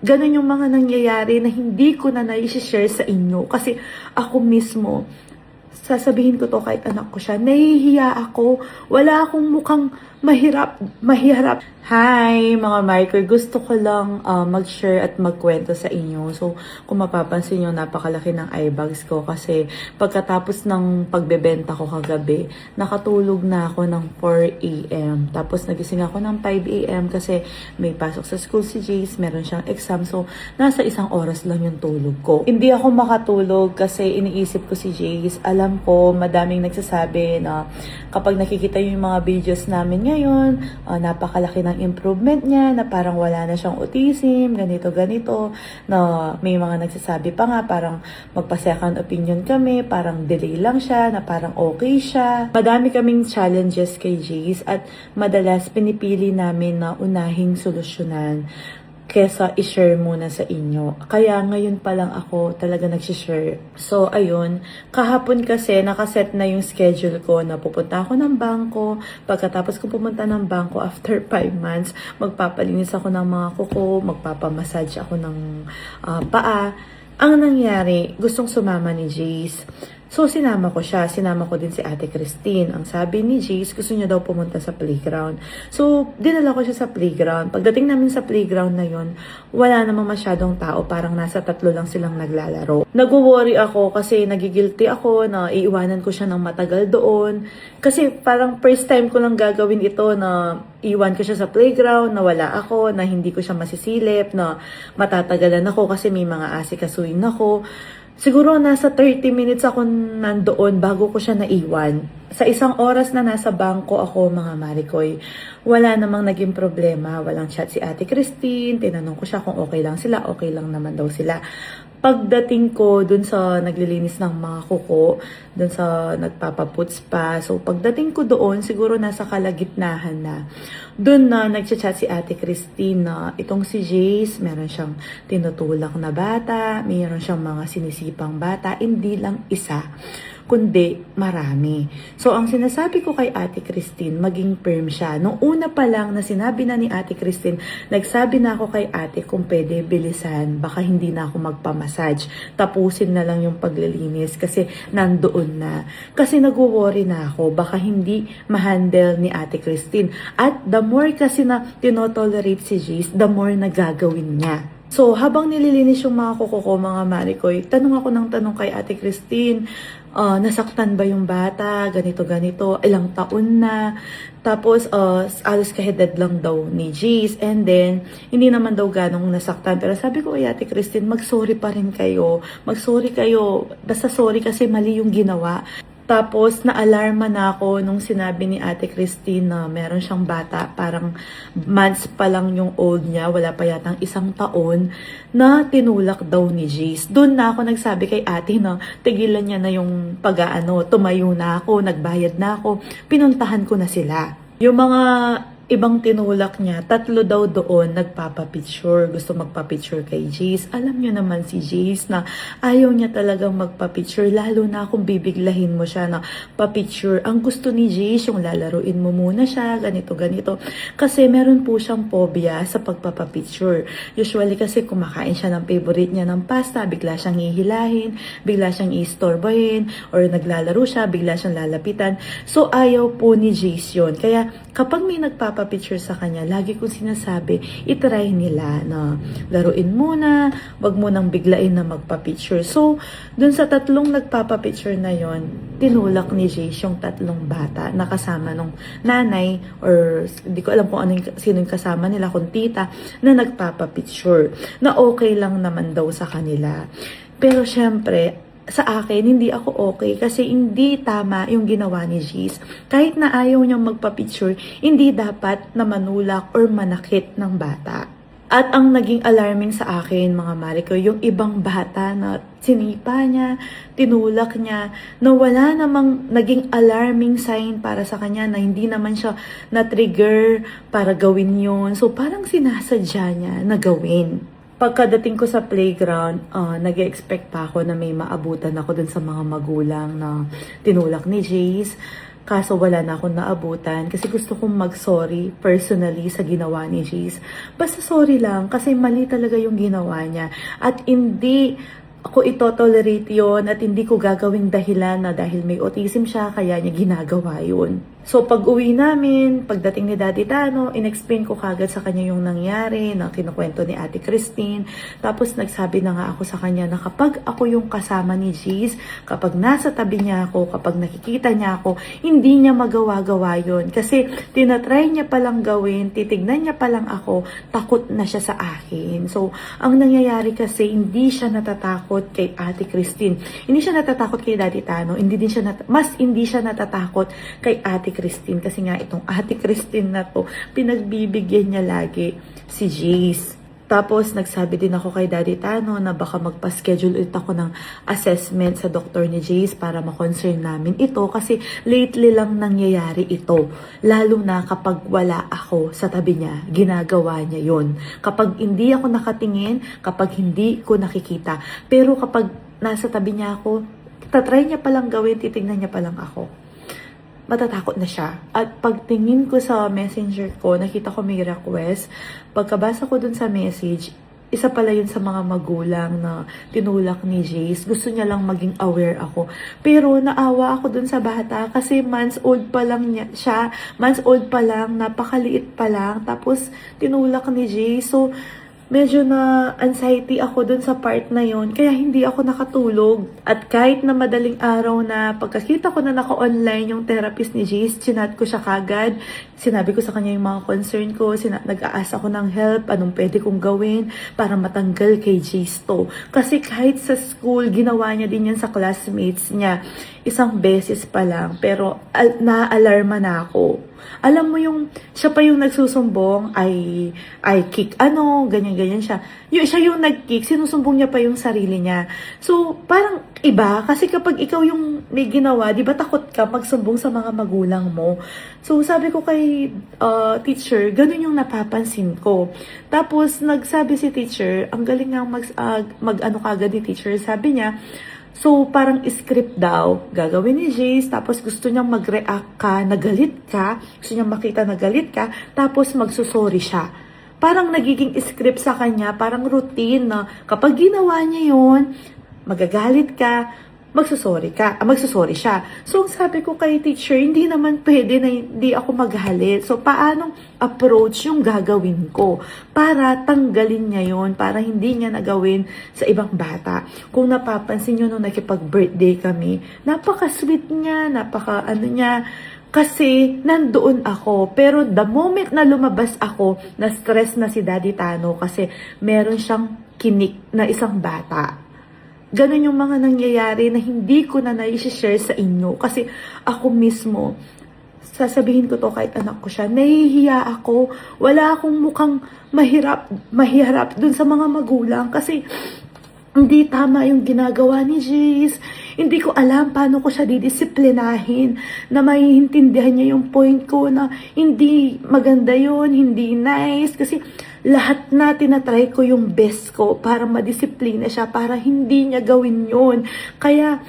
ganun yung mga nangyayari na hindi ko na nai-share sa inyo. Kasi ako mismo, sasabihin ko to kahit anak ko siya, nahihiya ako. Wala akong mukhang mahirap. Hi mga Marker, gusto ko lang mag-share at magkwento sa inyo. So kung mapapansin nyo, napakalaki ng eye bags ko kasi pagkatapos ng pagbebenta ko kagabi, nakatulog na ako ng 4 a.m. Tapos nagising ako ng 5 a.m. kasi may pasok sa school si Jace, meron siyang exam. So nasa 1 oras lang yung tulog ko. Hindi ako makatulog kasi iniisip ko si Jace. Alam ko, madaming nagsasabi na kapag nakikita yung mga videos namin ngayon, napakalaki ng improvement niya, na parang wala na siyang autism, ganito, na may mga nagsasabi pa nga, parang magpa-second opinion kami, parang delay lang siya, na parang okay siya. Madami kaming challenges kay Jace at madalas pinipili namin na unahing solusyonan kesa i-share muna sa inyo. Kaya ngayon pa lang ako talaga nag-share. So, ayun. Kahapon kasi nakaset na yung schedule ko na pupunta ako ng bangko. Pagkatapos ko pumunta ng bangko after 5 months, magpapalinis ako ng mga kuko, magpapamassage ako ng paa. Ang nangyari, gustong sumama ni Jace. So, sinama ko siya. Sinama ko din si Ate Christine. Ang sabi ni Jace, gusto niya daw pumunta sa playground. So, dinala ko siya sa playground. Pagdating namin sa playground na yon, wala namang masyadong tao. Parang nasa 3 lang silang naglalaro. Nag-worry ako kasi nagigilty ako na iiwanan ko siya ng matagal doon. Kasi parang first time ko lang gagawin ito na iwan ko siya sa playground, na wala ako, na hindi ko siya masisilip, na matatagalan ako kasi may mga asikasuin ako. Siguro nasa 30 minutes ako nandoon bago ko siya naiwan. Sa 1 oras na nasa bangko ako, mga Marikoy, wala namang naging problema. Walang chat si Ate Christine. Tinanong ko siya kung okay lang sila. Okay lang naman daw sila. Pagdating ko dun sa naglilinis ng mga kuko, dun sa nagpapaputs pa. So pagdating ko doon, siguro nasa kalagitnahan na. Doon na nagchat si Ate Christine na itong si Jace, meron siyang tinutulak na bata, meron siyang mga sinisipang bata, hindi lang isa, kundi marami. So, ang sinasabi ko kay Ate Christine, maging firm siya. Nung una pa lang na sinabi na ni Ate Christine, nagsabi na ako kay ate kung pwede bilisan, baka hindi na ako magpamassage. Tapusin na lang yung paglilinis kasi nandoon na. Kasi nag-worry na ako, baka hindi ma-handle ni Ate Christine. At the more kasi na tinotolerate si Jace, the more na gagawin niya. So, habang nililinis yung mga kuko ko, mga Marikoy, tanong ako ng tanong kay Ate Christine, nasaktan ba yung bata, ganito, ilang taon na, tapos alos kahedad lang daw ni Jace, and then, hindi naman daw ganong nasaktan, pero sabi ko kay Ate Christine, mag-sorry pa rin kayo, basta sorry kasi mali yung ginawa. Tapos, na-alarma na ako nung sinabi ni Ate Christine na meron siyang bata, parang months pa lang yung old niya, wala pa yatang 1 taon, na tinulak daw ni Jace. Doon na ako nagsabi kay ate na tigilan niya na yung tumayo na ako, nagbayad na ako, pinuntahan ko na sila. Yung mga ibang tinulak niya, 3 daw doon nagpapapicture. Gusto magpapicture kay Jace. Alam niyo naman si Jace na ayaw niya talagang magpapicture, lalo na kung bibiglahin mo siya na papicture. Ang gusto ni Jace, yung lalaruin mo muna siya, ganito. Kasi meron po siyang phobia sa pagpapapicture. Usually kasi kumakain siya ng favorite niya ng pasta, bigla siyang hihilahin, bigla siyang istorbahin, or naglalaro siya, bigla siyang lalapitan. So ayaw po ni Jace yun. Kaya kapag may nagpapapicture sa kanya, lagi kong sinasabi, itry nila na laruin muna, wag mo nang biglain na magpapicture. So, dun sa 3 nagpapapicture na yon, tinulak ni Jace yung 3 bata na kasama nung nanay, or hindi ko alam kung sino yung kasama nila, kung tita, na nagpapapicture. Na okay lang naman daw sa kanila. Pero syempre, sa akin, hindi ako okay kasi hindi tama yung ginawa ni Jace. Kahit na ayaw niyang magpa-picture, hindi dapat na manulak or manakit ng bata. At ang naging alarming sa akin, mga Mariko, yung ibang bata na sinipa niya, tinulak niya, na wala namang naging alarming sign para sa kanya, na hindi naman siya na-trigger para gawin yun. So parang sinasadya niya na gawin. Pagkadating ko sa playground, nag-expect pa ako na may maabutan ako dun sa mga magulang na tinulak ni Jace. Kaso wala na akong naabutan kasi gusto kong mag-sorry personally sa ginawa ni Jace. Basta sorry lang kasi mali talaga yung ginawa niya. At hindi ako ito-tolerate yon at hindi ko gagawing dahilan na dahil may autism siya, kaya niya ginagawa yun. So pag uwi namin, pagdating ni Daddy Tano, inexplain ko kagad sa kanya yung nangyari na kinukwento ni Ate Christine. Tapos nagsabi na nga ako sa kanya na kapag ako yung kasama ni Jace, kapag nasa tabi niya ako, kapag nakikita niya ako, hindi niya magawa-gawa yun. Kasi tinatry niya palang gawin, titignan niya palang ako, takot na siya sa akin. So ang nangyayari kasi, hindi siya natatakot kay Ate Christine. Hindi siya natatakot kay Daddy Tano, hindi siya natatakot kay Ate Christine kasi nga itong Ate Christine na to, pinagbibigyan niya lagi si Jace. Tapos nagsabi din ako kay Daddy Tano na baka magpa-schedule ulit ako ng assessment sa doktor ni Jace para ma-concern namin ito kasi lately lang nangyayari ito. Lalo na kapag wala ako sa tabi niya, ginagawa niya yon. Kapag hindi ako nakatingin, kapag hindi ko nakikita. Pero kapag nasa tabi niya ako, tatry niya palang gawin, titignan niya palang ako, matatakot na siya. At pagtingin ko sa messenger ko, nakita ko may request. Pagkabasa ko dun sa message, isa pala yun sa mga magulang na tinulak ni Jace. Gusto niya lang maging aware ako. Pero naawa ako dun sa bata kasi months old pa lang siya. Months old pa lang, napakaliit pa lang. Tapos tinulak ni Jace. So, medyo na anxiety ako dun sa part na yon, kaya hindi ako nakatulog. At kahit na madaling araw na pagkakita ko na naka-online yung therapist ni Jace, chinat ko siya kagad. Sinabi ko sa kanya yung mga concern ko, nag-aasa ko ng help, anong pwede kong gawin para matanggal kay Jace to. Kasi kahit sa school, ginawa niya din yan sa classmates niya. Isang beses pa lang, pero na-alarma na ako. Alam mo yung, siya pa yung nagsusumbong, I kick ganyan siya. Siya yung nag-kick, sinusumbong niya pa yung sarili niya. So, parang iba, kasi kapag ikaw yung may ginawa, di ba takot ka magsumbong sa mga magulang mo? So, sabi ko kay teacher, ganun yung napapansin ko. Tapos, nagsabi si teacher, ang galing nga mag-ano kagad ni teacher, sabi niya, so, parang script daw, gagawin ni Jace, tapos gusto niyang mag-react ka, nagalit ka, gusto niyang makita na galit ka, tapos magsusorry siya. Parang nagiging script sa kanya, parang routine na kapag ginawa niya yun, magagalit ka, magsusorry siya. So, sabi ko kay teacher, hindi naman pwede na hindi ako maghalit. So, paanong approach yung gagawin ko para tanggalin niya yon, para hindi niya nagawin sa ibang bata. Kung napapansin nyo nung nakipag-birthday kami, napaka-sweet niya, kasi nandoon ako. Pero the moment na lumabas ako, na-stress na si Daddy Tano kasi meron siyang kinik na isang bata. Ganun yung mga nangyayari na hindi ko na nai-share sa inyo. Kasi ako mismo, sasabihin ko to kahit anak ko siya, nahihiya ako. Wala akong mukhang mahirap dun sa mga magulang. Kasi hindi tama yung ginagawa ni Jace. Hindi ko alam paano ko siya didisiplinahin na maiintindihan niya yung point ko na hindi maganda yun, hindi nice. Kasi lahat na tinatry ko yung best ko para madisiplina siya, para hindi niya gawin yun. Kaya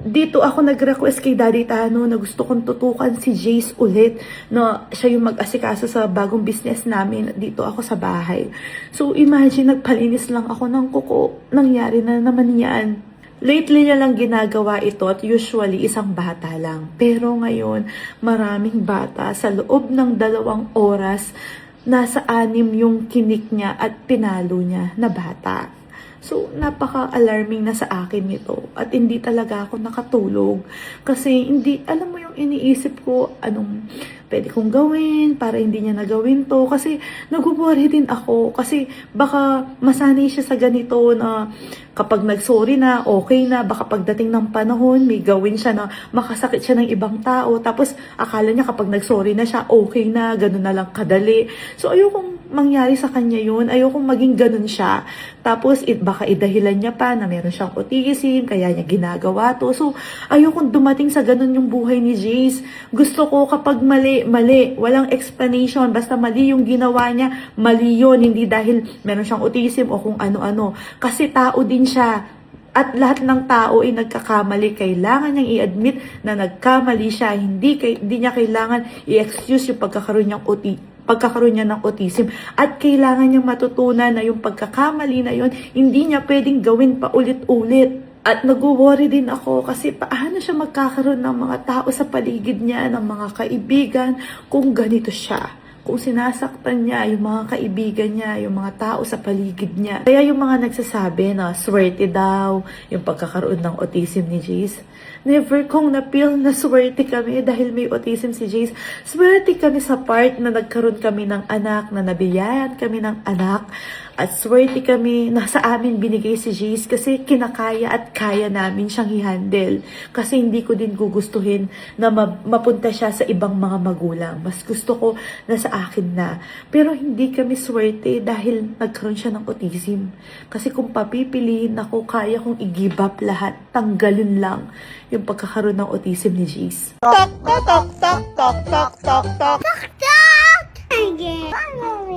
dito ako nag-request kay Daddy Tano na gusto kong tutukan si Jace ulit na siya yung mag-asikaso sa bagong business namin dito ako sa bahay. So imagine, nagpalinis lang ako ng kuko, nangyari na naman yan. Lately niya lang ginagawa ito at usually isang bata lang. Pero ngayon, maraming bata. Sa loob ng 2 oras, nasa 6 yung kinik niya at pinalo niya na bata. So, napaka-alarming na sa akin nito. At hindi talaga ako nakatulog. Kasi hindi, alam mo yung iniisip ko, anong pwede kong gawin para hindi niya nagawin to. Kasi nag-worry din ako. Kasi baka masanay siya sa ganito na kapag nag-sorry na, okay na. Baka pagdating ng panahon, may gawin siya na makasakit siya ng ibang tao. Tapos akala niya kapag nag-sorry na siya, okay na, ganun na lang kadali. So, ayokong mangyari sa kanya yun. Ayokong maging ganun siya. Tapos, baka idahilan niya pa na meron siyang autism, kaya niya ginagawa to. So, ayokong dumating sa ganun yung buhay ni Jace. Gusto ko kapag mali. Walang explanation. Basta mali yung ginawa niya, mali yun. Hindi dahil meron siyang autism o kung ano-ano. Kasi tao din siya. At lahat ng tao ay nagkakamali. Kailangan niyang i-admit na nagkamali siya. Hindi niya kailangan i-excuse yung pagkakaroon niya ng autism. At kailangan niyang matutunan na yung pagkakamali na yun, hindi niya pwedeng gawin pa ulit-ulit. At nag-worry din ako kasi paano siya magkakaroon ng mga tao sa paligid niya, ng mga kaibigan, kung ganito siya. Kung sinasaktan niya yung mga kaibigan niya, yung mga tao sa paligid niya. Kaya yung mga nagsasabi na swerte daw yung pagkakaroon ng autism ni Jace. Never kong na-feel na swerte kami dahil may autism si Jace. Swerte kami sa part na nagkaroon kami ng anak, na nabiyayan kami ng anak. At swerte kami na sa amin binigay si Jace kasi kinakaya at kaya namin siyang i-handle. Kasi hindi ko din gugustuhin na mapunta siya sa ibang mga magulang. Mas gusto ko na sa akin na. Pero hindi kami swerte dahil nagkaroon siya ng autism. Kasi kung papipiliin ako, kaya kong i-give up lahat. Tanggalin lang yung pagkakaroon ng autism ni Jace. Tok, tok, tok, tok, tok, tok, tok, tok. Again.